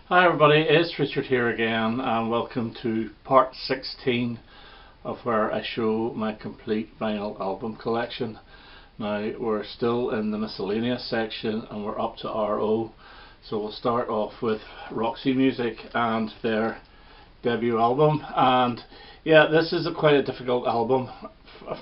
Hi everybody, it's Richard here again and welcome to part 16 of where I show my complete vinyl album collection. Now we're still in the miscellaneous section and we're up to RO, so we'll start off with Roxy Music and their debut album. And yeah, this is quite a difficult album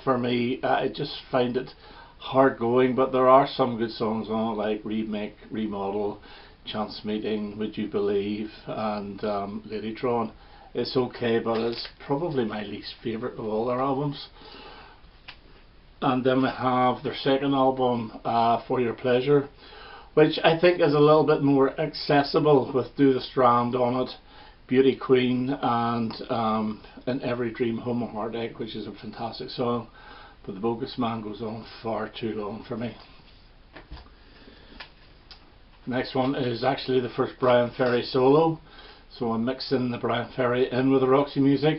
for me. I just find it hard going, but there are some good songs on it, like Remake, Remodel, Chance Meeting, Would You Believe, and Ladytron. It's okay, but it's probably my least favourite of all their albums. And then we have their second album, For Your Pleasure, which I think is a little bit more accessible, with Do the Strand on it, Beauty Queen, and In Every Dream Home of Heartache, which is a fantastic song, but The Bogus Man goes on far too long for me. Next one is actually the first Bryan Ferry solo, so I'm mixing the Bryan Ferry in with the Roxy Music,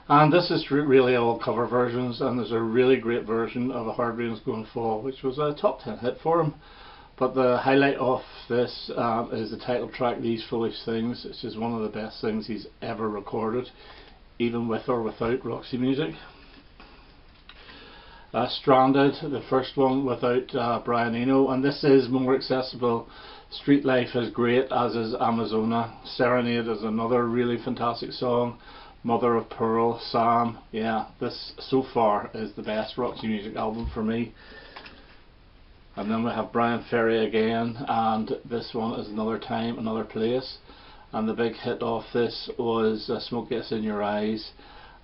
and this is really all cover versions, and there's a really great version of A Hard Rain's Gonna Fall, which was a top 10 hit for him. But the highlight of this is the title track, These Foolish Things, which is one of the best things he's ever recorded, even with or without Roxy Music. Stranded, the first one without Brian Eno, and this is more accessible. Street Life is great, as is Amazona. Serenade is another really fantastic song. Mother of Pearl, Sam. Yeah, this so far is the best Roxy Music album for me. And then we have Bryan Ferry again, and this one is Another Time, Another Place. And the big hit off this was Smoke Gets in Your Eyes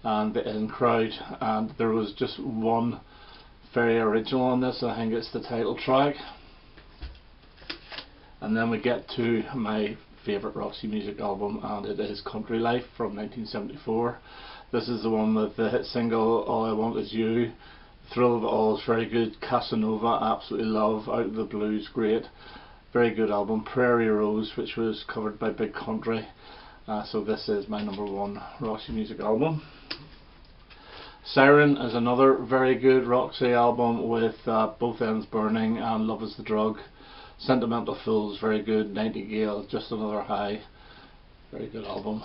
and The In Crowd. And there was just one Ferry original on this, I think it's the title track. And then we get to my favourite Roxy Music album, and it is Country Life from 1974. This is the one with the hit single All I Want Is You. Thrill of It All is very good. Casanova, absolutely love. Out of the Blues, great. Very good album. Prairie Rose, which was covered by Big Country. So this is my number one Roxy Music album. Siren is another very good Roxy album with Both Ends Burning and Love Is the Drug. Sentimental Fools, very good. Nightingale, Just Another High, very good album.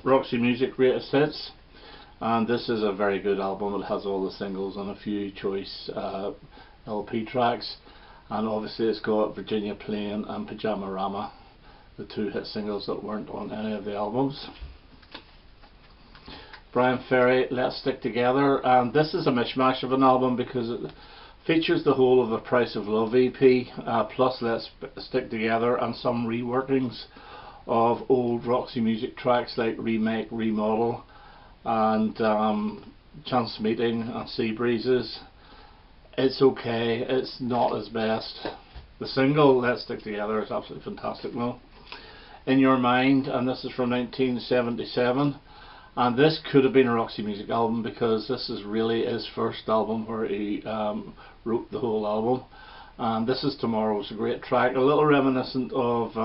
Roxy Music Greatest Hits, and this is a very good album. It has all the singles and a few choice LP tracks, and obviously it's got Virginia Plain and Pajama-Rama, the two hit singles that weren't on any of the albums. Bryan Ferry, Let's Stick Together, and this is a mishmash of an album because it features the whole of the Price of Love EP, plus Let's Stick Together and some reworkings of old Roxy Music tracks like Remake, Remodel, and Chance Meeting and Sea Breezes. It's okay, it's not his best. The single Let's Stick Together is absolutely fantastic though. In Your Mind, and this is from 1977. And this could have been a Roxy Music album because this is really his first album where he wrote the whole album. And This Is Tomorrow's a great track, a little reminiscent of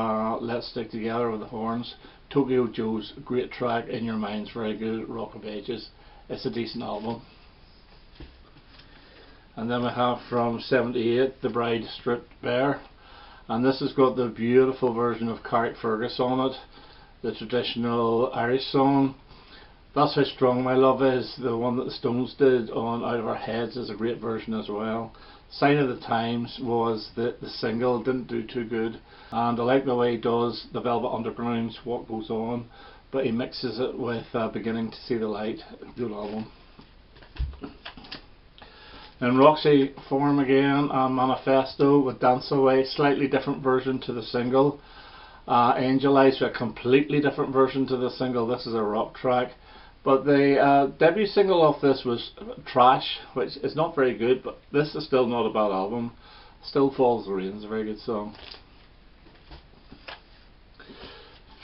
Let's Stick Together with the horns. Tokyo Joe's a great track. In Your Mind's very good. Rock of Ages, it's a decent album. And then we have from 78 The Bride Stripped Bare, and this has got the beautiful version of Carrickfergus on it, the traditional Irish song. That's How Strong My Love Is, the one that the Stones did on Out of Our Heads, is a great version as well. Sign of the Times was the single, didn't do too good, and I like the way he does the Velvet Underground's What Goes On, but he mixes it with Beginning to See the Light, good album. In Roxy form again, Manifesto with Dance Away, slightly different version to the single. Angel Eyes, a completely different version to the single. This is a rock track. But the debut single off this was Trash, which is not very good, but this is still not a bad album. Still Falls the Rain is a very good song.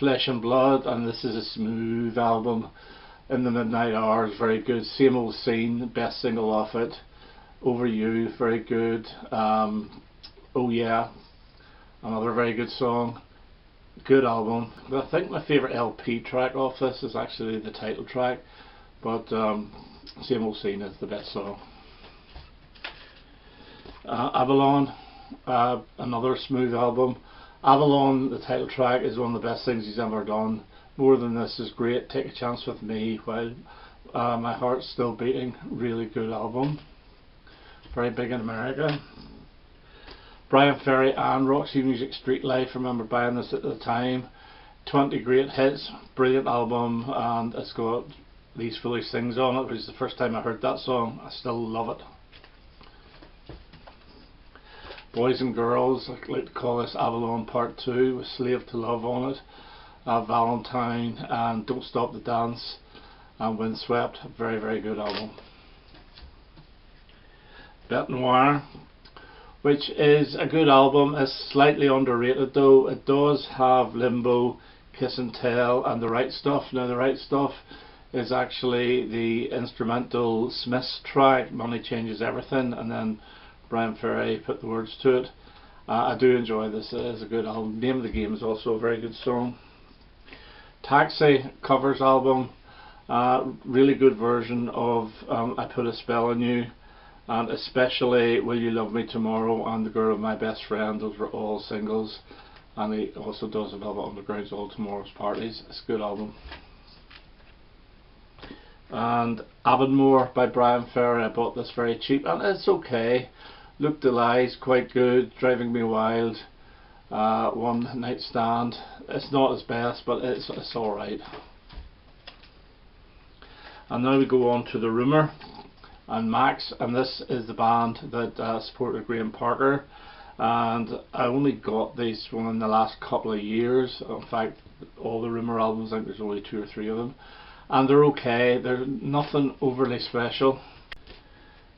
Flesh and Blood, and this is a smooth album. In the Midnight Hours, very good. Same Old Scene, best single off it. Over You, very good. Oh Yeah, another very good song. Good album. I think my favourite LP track off this is actually the title track, but Same Old Scene is the best song. Avalon, another smooth album. Avalon, the title track, is one of the best things he's ever done. More Than This is great. Take a Chance With Me While My Heart's Still Beating. Really good album. Very big in America. Bryan, Ferry and Roxy Music Street Life. Remember buying this at the time. 20 great hits. Brilliant album, and it's got These Foolish Things on it, which is the first time I heard that song. I still love it. Boys and Girls, I like to call this Avalon Part 2 with Slave to Love on it. Valentine and Don't Stop the Dance and Windswept. Very, very good album. Bête Noire, which is a good album. It's slightly underrated though. It does have Limbo, Kiss and Tell and The Right Stuff. Now The Right Stuff is actually the instrumental Smiths track, Money Changes Everything, and then Bryan Ferry put the words to it. I do enjoy this. It is a good album. Name of the Game is also a very good song. Taxi covers album. Really good version of I Put a Spell on You, and especially Will You Love Me Tomorrow and The Girl of My Best Friend. Those were all singles, and he also does a Velvet Underground's All Tomorrow's Parties. It's a good album. And Avonmore by Bryan Ferry. I bought this very cheap and it's okay. Look the Lies, quite good. Driving Me Wild, One Night Stand. It's not his best, but it's alright. And now we go on to The Rumour and Max, and this is the band that supported Graham Parker, and I only got this one in the last couple of years. In fact, all the Rumour albums, I think there's only 2 or 3 of them, and they're okay. They're nothing overly special.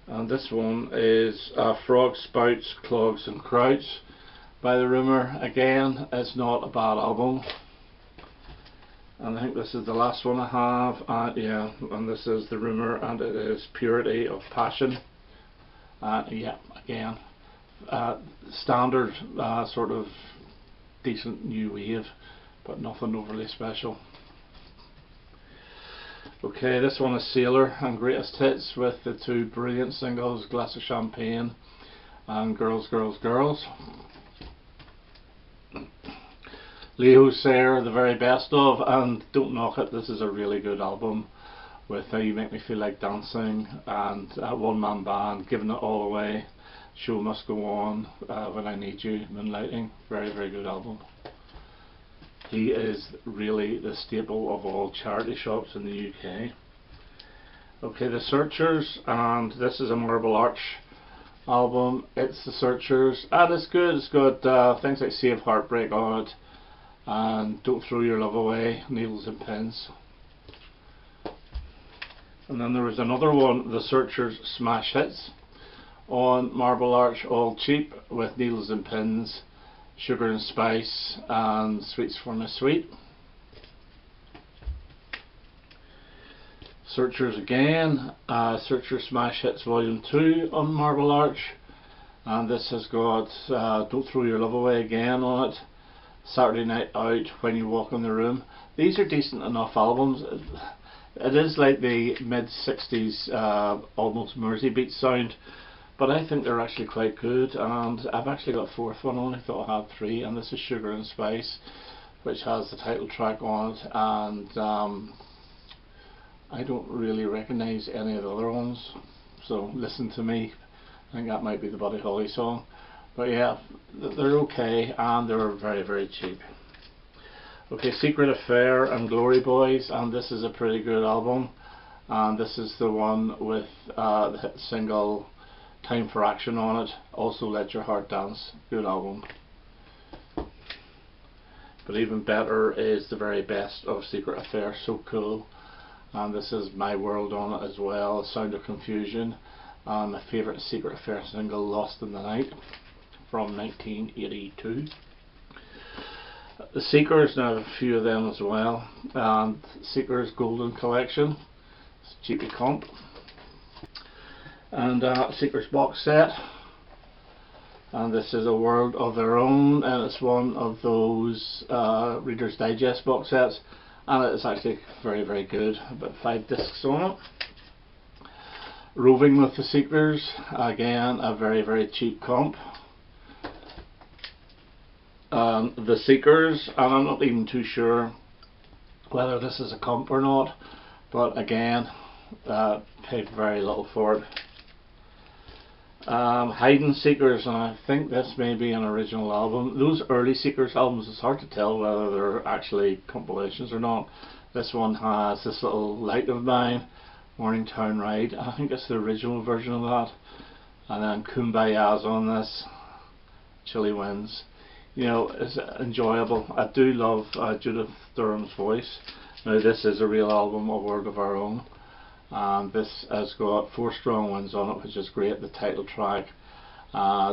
And this one is Frog Spouts, Clogs and Crouch by The Rumour. Again, it's not a bad album. And I think this is the last one I have. Yeah, and this is The Rumour, and it is Purity of Passion. Yeah, again, standard sort of decent new wave, but nothing overly special. Okay, this one is Sailor and Greatest Hits with the 2 brilliant singles, Glass of Champagne and Girls, Girls, Girls. Leo Sayer, the very best of, and Don't Knock It. This is a really good album with How You Make Me Feel Like Dancing and One Man Band, Giving It All Away, Show Must Go On, When I Need You, Moonlighting. Very, very good album. He is really the staple of all charity shops in the UK. Okay, The Searchers, and this is a Marble Arch album. It's The Searchers, and it's good. It's got things like Save Heartbreak on it, and Don't Throw Your Love Away, Needles and Pins. And then there was another one, The Searchers Smash Hits, on Marble Arch, all cheap, with Needles and Pins, Sugar and Spice and Sweets for My Sweet. Searchers again, Searchers Smash Hits Volume 2 on Marble Arch, and this has got Don't Throw Your Love Away again on it, Saturday Night Out, When You Walk in the Room. These are decent enough albums. It is like the mid-60s almost Mersey beat sound, but I think they're actually quite good, and I've actually got a 4th one. I only thought I had 3, and this is Sugar and Spice, which has the title track on it, and I don't really recognise any of the other ones, so Listen to Me. I think that might be the Buddy Holly song, but yeah, they're okay, and they're very, very cheap. Okay, Secret Affair and Glory Boys, and this is a pretty good album, and this is the one with the hit single Time for Action on it, also Let Your Heart Dance. Good album. But even better is the very best of Secret Affair, So Cool, and this is My World on it as well, Sound of Confusion, and my favourite Secret Affair single, Lost in the Night, from 1982. The Seekers, now I have a few of them as well, and Seekers Golden Collection, it's a cheapy comp. And Seekers box set, and this is A World of Their Own, and it's one of those Reader's Digest box sets, and it's actually very, very good. About 5 discs on it. Roving with the Seekers, again a very, very cheap comp. The Seekers, and I'm not even too sure whether this is a comp or not, but again, paid very little for it. Hide and Seekers, and I think this may be an original album. Those early Seekers albums, it's hard to tell whether they're actually compilations or not. This one has this little Light of Mine, Morningtown Ride, I think it's the original version of that, and then Kumbaya's on this, Chilly Winds. You know, it's enjoyable. I do love Judith Durham's voice. Now this is a real album, A World of Our Own, and this has got 4 Strong Winds on it, which is great. The title track,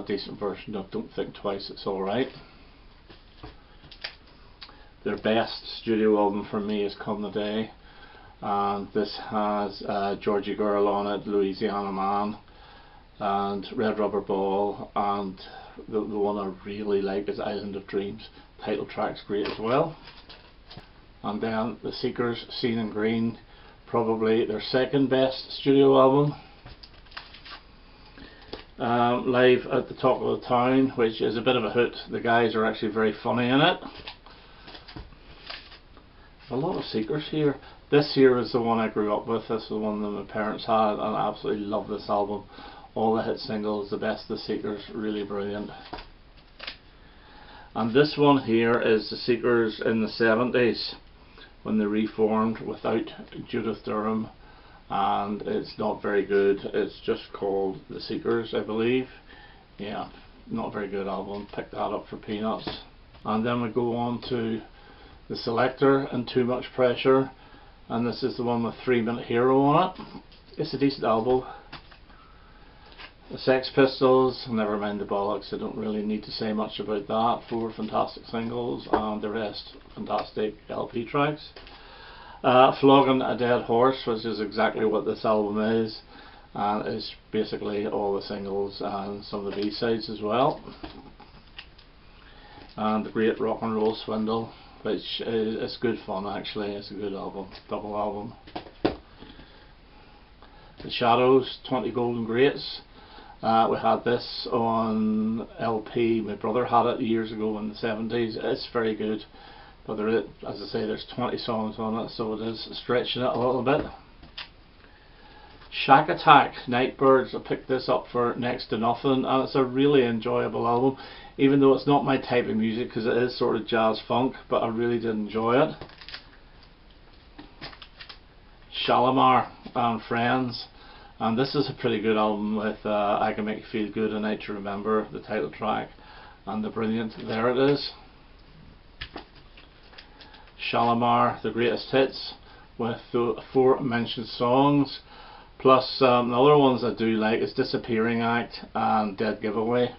decent version of Don't Think Twice, It's Alright. Their best studio album for me is Come the Day, and this has Georgie Girl on it, Louisiana Man, and Red Rubber Ball, and the one I really like is Island of Dreams. Title track's great as well. And then the Seekers, Seen in Green, probably their second best studio album. Live at the Top of the Town, which is a bit of a hoot. The guys are actually very funny in it. A lot of Seekers here. This here is the one I grew up with. This is the one that my parents had, and I absolutely love this album. All the hit singles, the best of the Seekers, really brilliant. And this one here is the Seekers in the 70s, when they reformed without Judith Durham, and it's not very good. It's just called The Seekers, I believe. Yeah, not a very good album. Picked that up for peanuts. And then we go on to The Selector and Too Much Pressure, and this is the one with 3 Minute Hero on it. It's a decent album. The Sex Pistols, never mind the bollocks, I don't really need to say much about that. 4 fantastic singles and the rest fantastic LP tracks. Flogging a Dead Horse, which is exactly what this album is, and it's basically all the singles and some of the B-sides as well. And The Great Rock and Roll Swindle, which is good fun actually. It's a good album, double album. The Shadows, 20 Golden Greats. We had this on LP. My brother had it years ago in the 70s. It's very good, but there is, as I say, there's 20 songs on it, so it is stretching it a little bit. Shack Attack, Nightbirds. I picked this up for next to nothing, and it's a really enjoyable album, even though it's not my type of music because it is sort of jazz funk, but I really did enjoy it. Shalimar and Friends. And this is a pretty good album with I Can Make You Feel Good, A Night to Remember, the title track, and the brilliant There It Is. Shalimar, the greatest hits, with the 4 mentioned songs, plus the other ones I do like is Disappearing Act and Dead Giveaway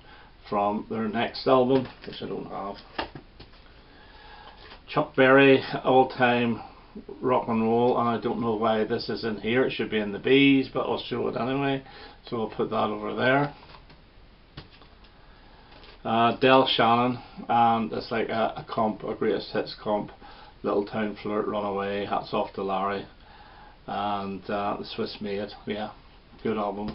from their next album, which I don't have. Chuck Berry, All Time Rock and Roll, and I don't know why this is in here. It should be in the B's, but I'll show it anyway, so I'll put that over there. Del Shannon, and it's like a comp, a greatest hits comp. Little Town Flirt, Runaway, Hats Off to Larry, and The Swiss Maid. Yeah, good album.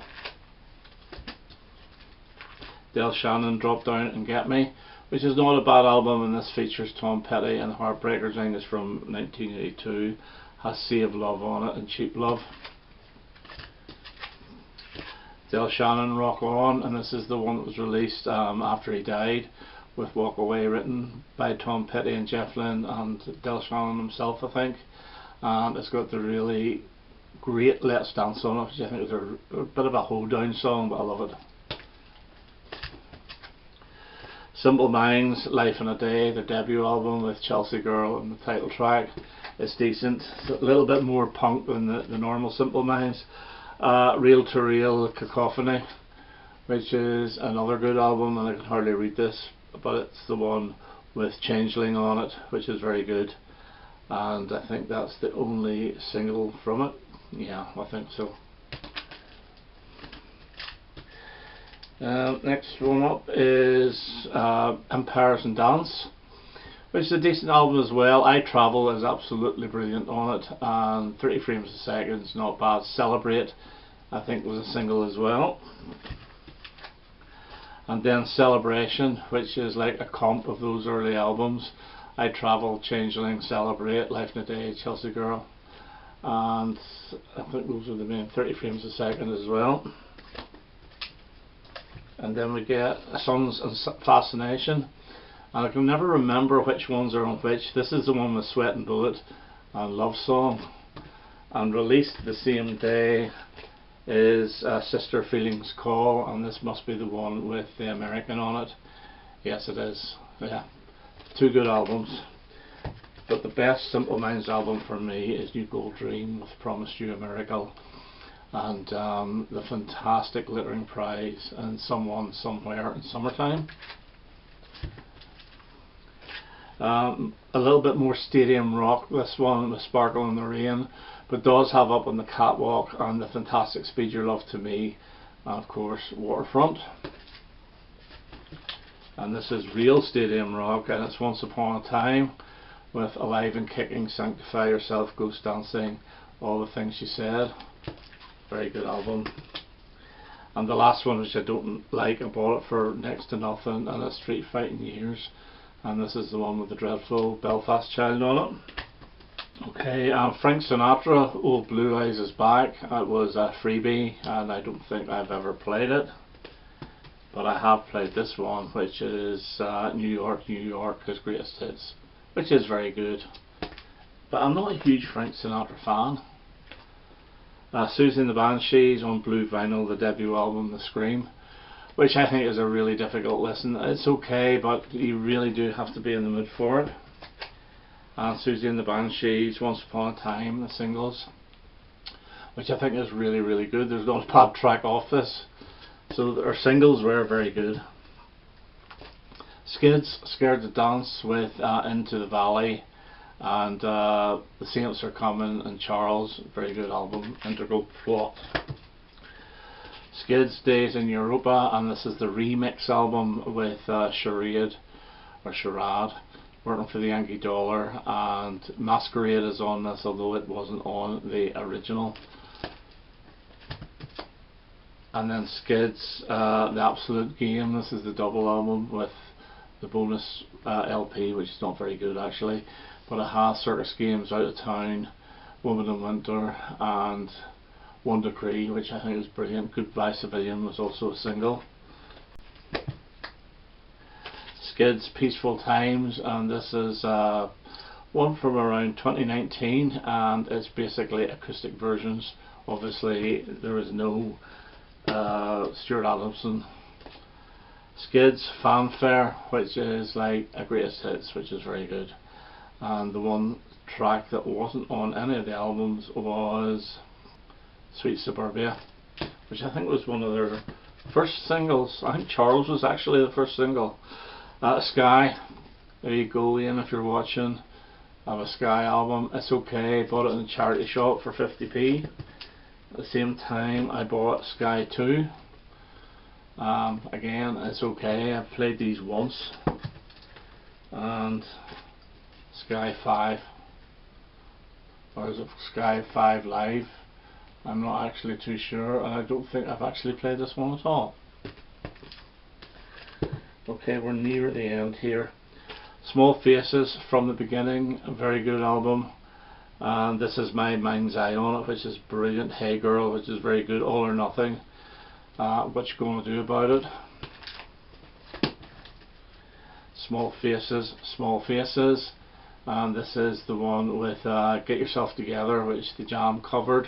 Del Shannon, Drop Down and Get Me, which is not a bad album, and this features Tom Petty, and Heartbreakers thing is from 1982, has Save Love on it and Cheap Love. Del Shannon, Rock On, and this is the one that was released after he died, with Walk Away written by Tom Petty and Jeff Lynne and Del Shannon himself, I think, and it's got the really great Let's Dance on it, which I think is a bit of a hold down song, but I love it. Simple Minds, Life in a Day, their debut album with Chelsea Girl and the title track. It's decent. It's a little bit more punk than the normal Simple Minds. Reel to Reel, Cacophony, which is another good album, and I can hardly read this, but it's the one with Changeling on it, which is very good, and I think that's the only single from it. Yeah, I think so. Next one up is Empires and Dance, which is a decent album as well. I Travel is absolutely brilliant on it, and 30 Frames a Second is not bad. Celebrate, I think, was a single as well. And then Celebration, which is like a comp of those early albums. I Travel, Changeling, Celebrate, Life in a Day, Chelsea Girl, and I think those are the main 30 frames a second as well. And then we get Songs and Fascination, and I can never remember which ones are on which. This is the one with Sweat and Bullet and Love Song, and released the same day is Sister Feelings Call, and this must be the one with the American on it. Yes, it is. Yeah, two good albums, but the best Simple Minds album for me is New Gold Dream with Promised You a Miracle, and the fantastic Glittering Prize and Someone Somewhere in Summertime. A little bit more stadium rock, this one with Sparkle in the Rain, but does have Up on the Catwalk and the fantastic Speed Your Love to Me, and of course Waterfront. And this is real stadium rock, and it's Once Upon a Time with Alive and Kicking, Sanctify Yourself, Ghost Dancing, All the Things She Said. Very good album. And the last one, which I don't like, I bought it for next to nothing, and it's Street Fighting Years, and this is the one with the dreadful Belfast Child on it. Okay, Frank Sinatra, Old Blue Eyes is back. It was a freebie, and I don't think I've ever played it, but I have played this one, which is New York, New York, his greatest hits, which is very good. But I'm not a huge Frank Sinatra fan. Susie and the Banshees on blue vinyl, the debut album, The Scream, which I think is a really difficult listen. It's okay, but you really do have to be in the mood for it. And Susie and the Banshees, Once Upon a Time, the singles, which I think is really, really good. There's not a bad track off this, so our singles were very good. Skids, Scared to Dance with Into the Valley, and The Saints Are Coming, and Charles, very good album, integral plot. Skids, Days in Europa, and this is the remix album with Charade, Working for the Yankee Dollar, and Masquerade is on this, although it wasn't on the original. And then Skids, The Absolute Game, this is the double album with the bonus LP, which is not very good actually, but it has Circus Games, Out of Town, Woman in Winter, and One Decree, which I think is brilliant. Goodbye Civilian was also a single. Skids, Peaceful Times, and this is one from around 2019, and it's basically acoustic versions. Obviously there is no Stuart Adamson. Skids, Fanfare, which is like a greatest hits, which is very good. And the one track that wasn't on any of the albums was Sweet Suburbia, which I think was one of their first singles. I think Charles was actually the first single. Sky, there you go Ian if you're watching. I have a Sky album. It's okay, bought it in a charity shop for 50p. At the same time I bought Sky 2. Again, it's okay, I've played these once. And Sky 5, or is it Sky 5 Live? I'm not actually too sure, and I don't think I've actually played this one at all. Okay, we're near the end here. Small Faces, From the Beginning, a very good album. And this is My Mind's Eye on it, which is brilliant. Hey Girl, which is very good. All or Nothing, What You Gonna Do About It. Small Faces, Small Faces, and this is the one with Get Yourself Together, which the Jam covered.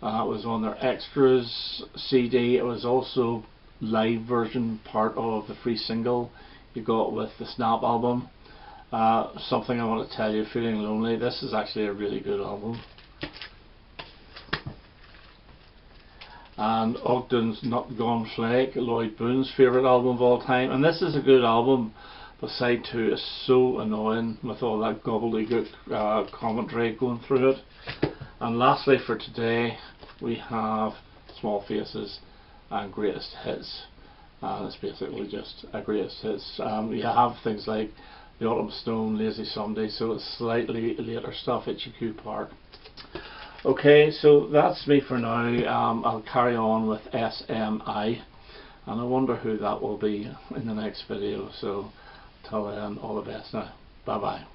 It was on their Extras CD. It was also live version, part of the free single you got with the Snap album. Something I Want to Tell You, Feeling Lonely. This is actually a really good album. And Ogden's Not Gone Flake, Lloyd Boone's favourite album of all time, and this is a good album, but side 2 is so annoying with all that gobbledygook commentary going through it. And lastly for today we have Small Faces and Greatest Hits, and it's basically just a greatest hits. You have things like The Autumn Stone, Lazy Sunday, so it's slightly later stuff, HQ Park. Okay, so that's me for now. I'll carry on with SMI, and I wonder who that will be in the next video. So till then, all the best now. Bye bye.